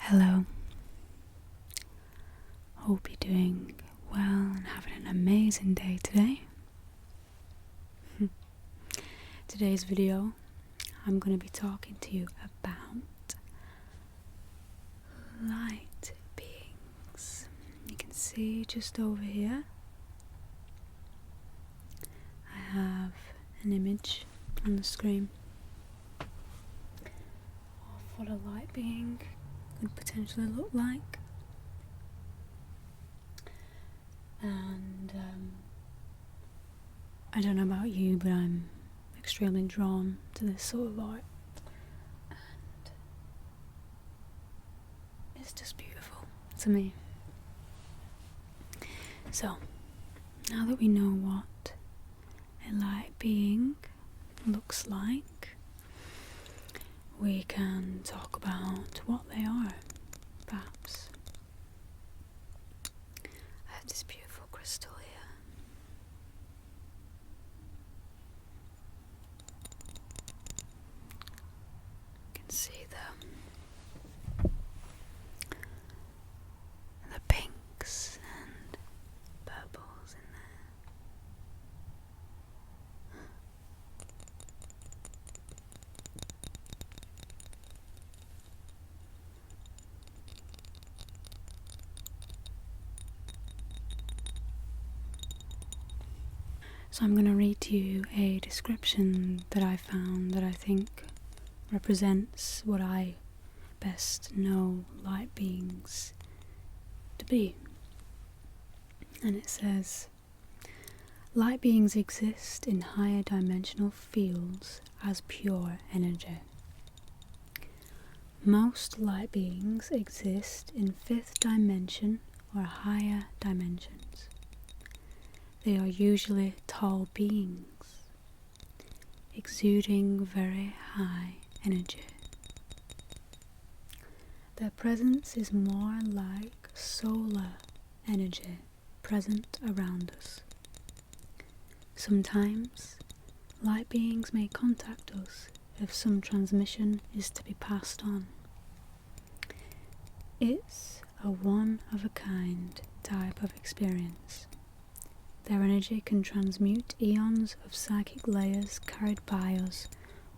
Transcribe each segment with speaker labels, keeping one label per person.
Speaker 1: Hello. Hope you're doing well and having an amazing day today. Today's video, I'm going to be talking to you about light beings. You can see just over here, I have an image on the screen of what a light being could potentially look like. And I don't know about you, but I'm extremely drawn to this sort of art, and it's just beautiful to me. So, now that we know what a light being looks like, we can talk about what they are, perhaps. I have this beautiful crystal here. You can see the pinks and purples in there. So I'm going to read to you a description that I found that I think represents what I best know light beings to be. And it says, light beings exist in higher dimensional fields as pure energy. Most light beings exist in fifth dimension or higher dimensions. They are usually tall beings, exuding very high energy. Their presence is more like solar energy present around us. Sometimes, light beings may contact us if some transmission is to be passed on. It's a one-of-a-kind type of experience. Their energy can transmute eons of psychic layers carried by us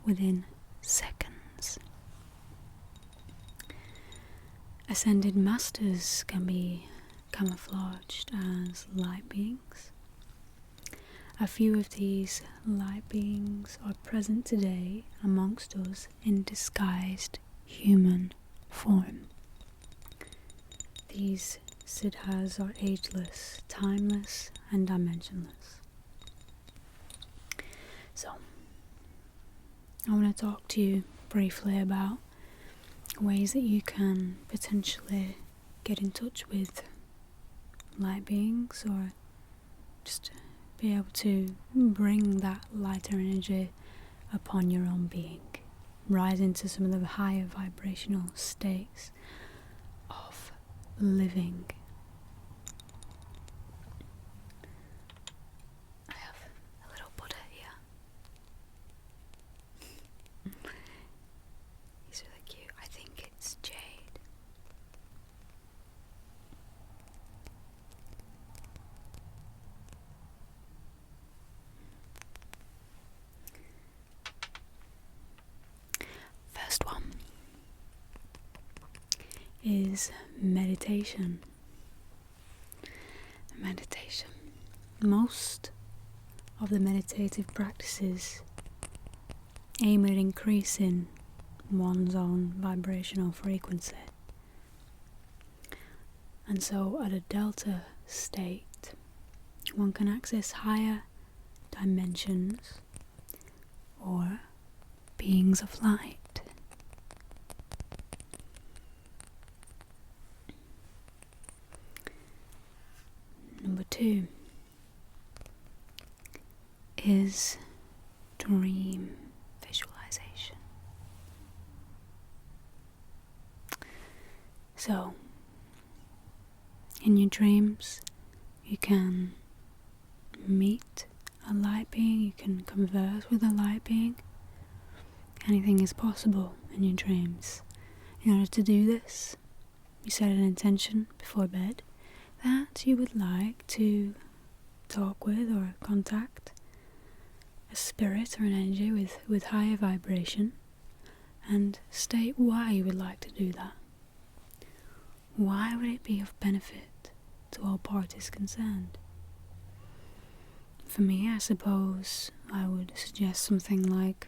Speaker 1: within seconds. Ascended masters can be camouflaged as light beings. A few of these light beings are present today amongst us in disguised human form. These siddhas are ageless, timeless, and dimensionless. So, I want to talk to you briefly about ways that you can potentially get in touch with light beings, or just be able to bring that lighter energy upon your own being, rise into some of the higher vibrational states of living. I have a little Buddha here. He's really cute. I think it's jade. First one is meditation. Meditation. Most of the meditative practices aim at increasing one's own vibrational frequency. And so at a delta state, one can access higher dimensions or beings of light. Number 2 is dream visualization. So, in your dreams, you can meet a light being, you can converse with a light being. Anything is possible in your dreams. In order to do this, you set an intention before bed that you would like to talk with or contact a spirit or an energy with higher vibration, and state why you would like to do that. Why would it be of benefit to all parties concerned? For me, I suppose I would suggest something like,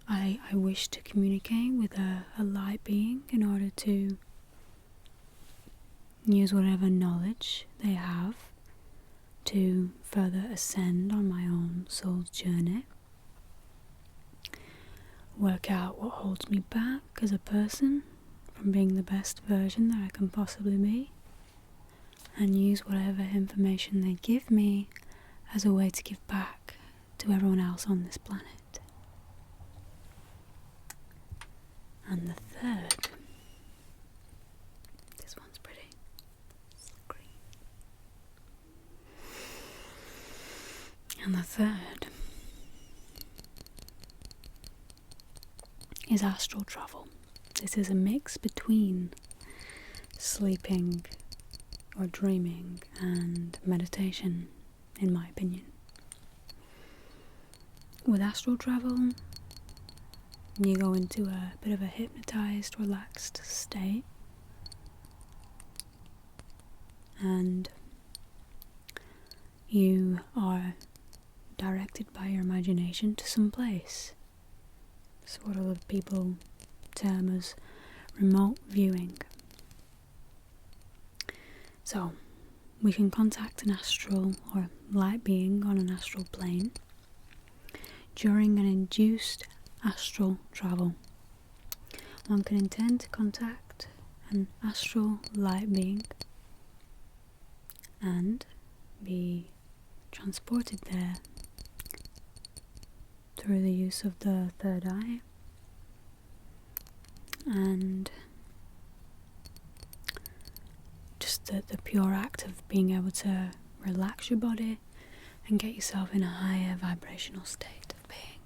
Speaker 1: I wish to communicate with a light being in order to use whatever knowledge they have to further ascend on my own soul's journey. Work out what holds me back as a person from being the best version that I can possibly be, and use whatever information they give me as a way to give back to everyone else on this planet. And the third, this one's pretty, it's green. And the third is astral travel. This is a mix between sleeping or dreaming and meditation, in my opinion. With astral travel, you go into a bit of a hypnotized, relaxed state, and you are directed by your imagination to some place. It's what a lot of people term as remote viewing. So, we can contact an astral or light being on an astral plane during an induced astral travel. One can intend to contact an astral light being and be transported there through the use of the third eye, and just the pure act of being able to relax your body and get yourself in a higher vibrational state of being.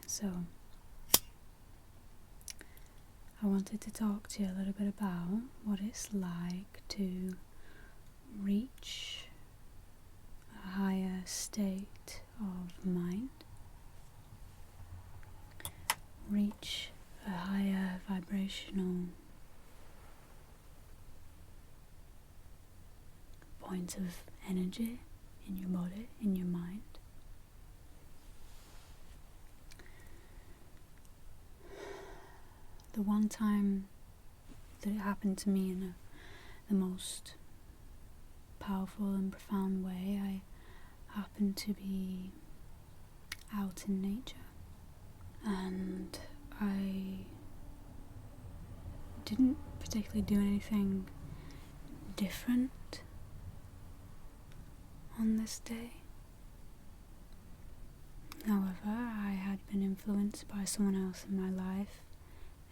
Speaker 1: So, I wanted to talk to you a little bit about what it's like to reach a higher state of mind, reach a higher vibrational point of energy in your body, in your mind. The one time that it happened to me in the most powerful and profound way, I happened to be out in nature, and I didn't particularly do anything different on this day. However, I had been influenced by someone else in my life,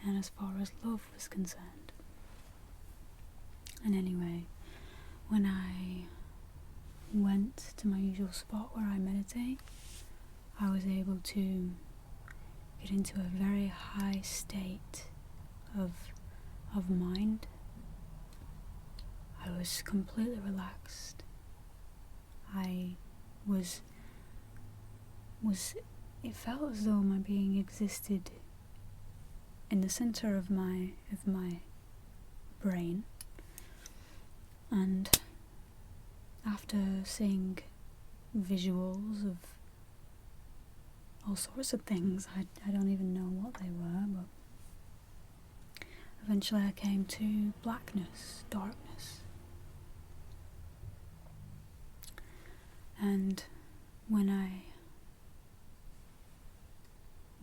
Speaker 1: and as far as love was concerned. And anyway, when I went to my usual spot where I meditate, I was able to get into a very high state of mind. I was completely relaxed. It felt as though my being existed in the center of my brain, and after seeing visuals of all sorts of things, I don't even know what they were, but eventually I came to blackness, darkness. And when I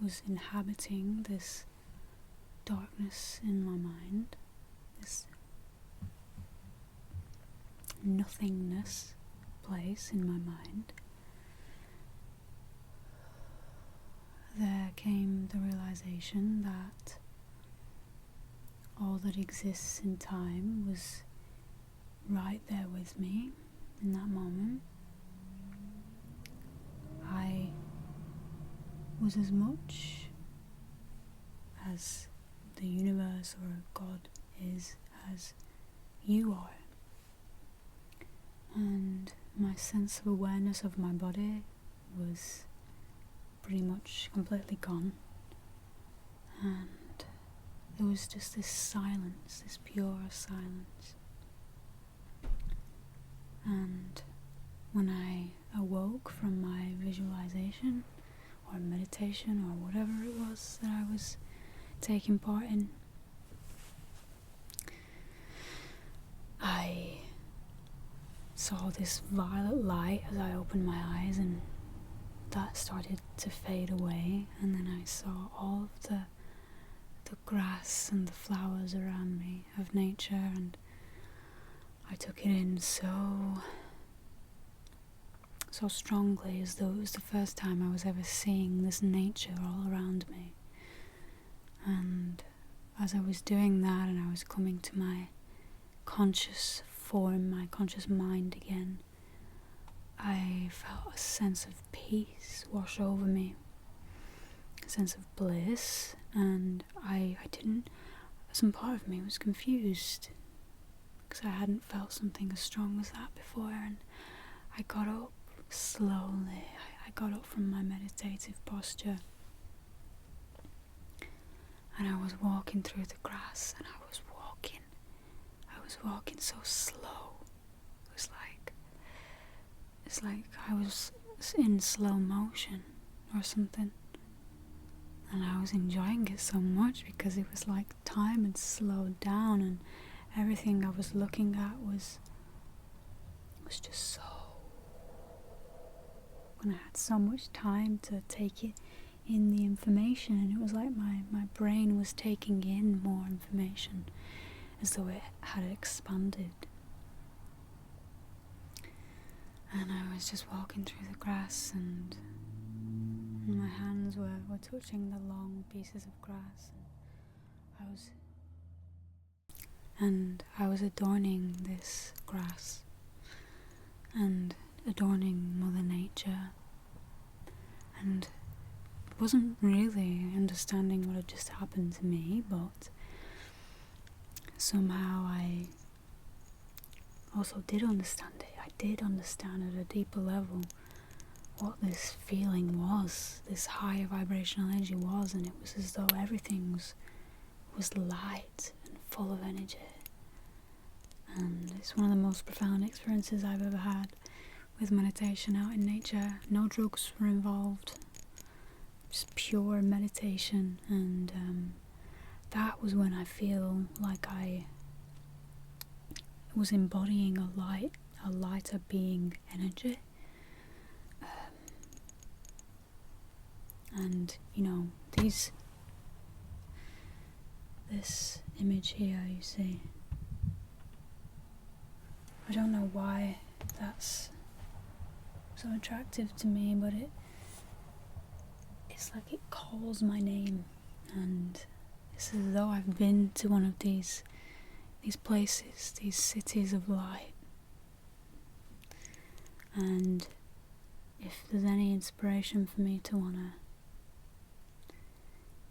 Speaker 1: was inhabiting this darkness in my mind, this nothingness place in my mind, there came the realization that all that exists in time was right there with me in that moment. I was as much as the universe or God is as you are. And my sense of awareness of my body was pretty much completely gone, and there was just this silence, this pure silence. And when I awoke from my visualization or meditation or whatever it was that I was taking part in, I saw this violet light as I opened my eyes, and that started to fade away, and then I saw all of the grass and the flowers around me of nature, and I took it in so strongly, as though it was the first time I was ever seeing this nature all around me. And as I was doing that, and I was coming to my conscious form, my conscious mind again, I felt a sense of peace wash over me, a sense of bliss, and I didn't, some part of me was confused, because I hadn't felt something as strong as that before. And I got up slowly, I got up from my meditative posture, and I was walking through the grass, and I was walking so slow. It's like I was in slow motion or something, and I was enjoying it so much because it was like time had slowed down, and everything I was looking at was just so, and I had so much time to take it in, the information, and it was like my brain was taking in more information as though it had expanded. And I was just walking through the grass, and my hands were touching the long pieces of grass, and I was adorning this grass and adorning Mother Nature, and wasn't really understanding what had just happened to me, but somehow I also did understand it. I did understand at a deeper level what this feeling was, this higher vibrational energy was, and it was as though everything was light and full of energy. And it's one of the most profound experiences I've ever had with meditation out in nature. No drugs were involved, just pure meditation, and that was when I feel like I was embodying a lighter being energy. And this image here you see, I don't know why that's so attractive to me, but it's like it calls my name, and it's as though I've been to one of these places, these cities of light. And if there's any inspiration for me to want to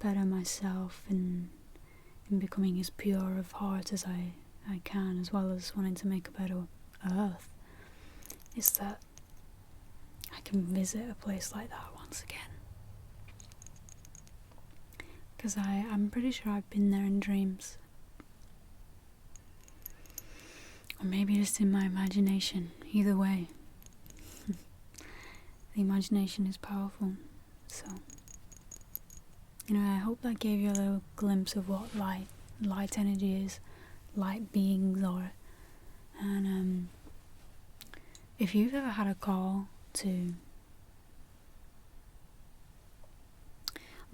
Speaker 1: better myself in becoming as pure of heart as I can, as well as wanting to make a better earth, is that I can visit a place like that once again. Because I'm pretty sure I've been there in dreams. Or maybe just in my imagination. Either way. The imagination is powerful. So, I hope that gave you a little glimpse of what light energy is, light beings are. And if you've ever had a call to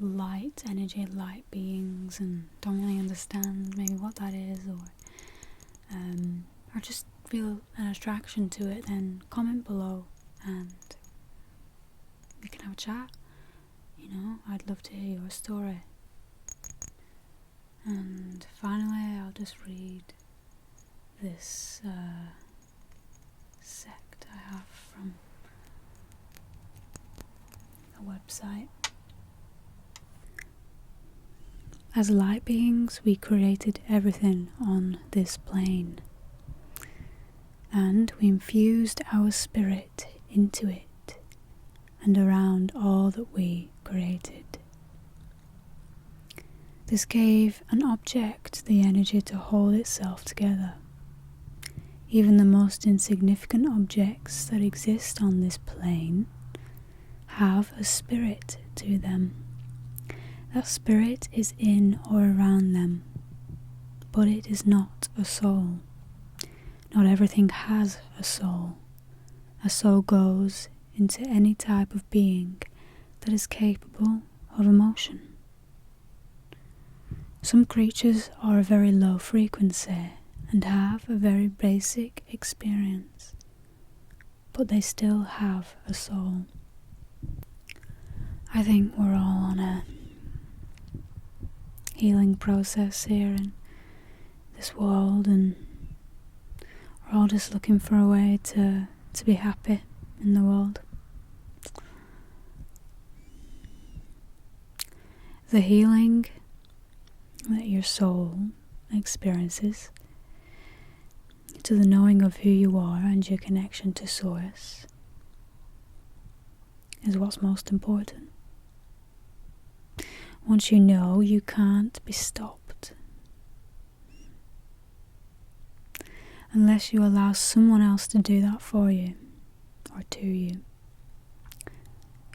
Speaker 1: light energy, light beings, and don't really understand maybe what that is, or just feel an attraction to it, then comment below and we can have a chat. I'd love to hear your story. And finally, I'll just read this sect I have from a website. As light beings, we created everything on this plane, and we infused our spirit into it and around all that we created. This gave an object the energy to hold itself together. Even the most insignificant objects that exist on this plane have a spirit to them. That spirit is in or around them, but it is not a soul. Not everything has a soul. A soul goes into any type of being that is capable of emotion. Some creatures are a very low frequency and have a very basic experience, but they still have a soul. I think we're all on a healing process here in this world, and we're all just looking for a way to be happy in the world. The healing that your soul experiences, to the knowing of who you are and your connection to Source, is what's most important. Once you know, you can't be stopped unless you allow someone else to do that for you or to you.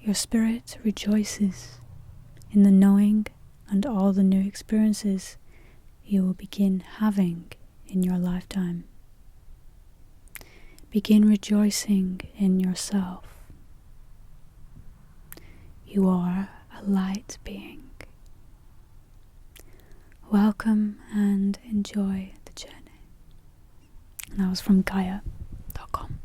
Speaker 1: Your spirit rejoices in the knowing and all the new experiences you will begin having in your lifetime. Begin rejoicing in yourself. You are a light being. Welcome and enjoy the journey. And that was from Gaia.com.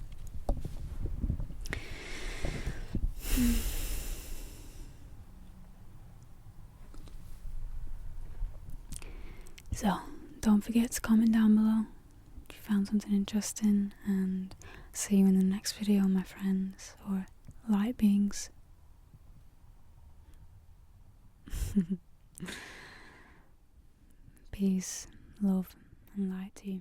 Speaker 1: So, don't forget to comment down below if you found something interesting, and see you in the next video, my friends, or light beings. Peace, love, and light to you.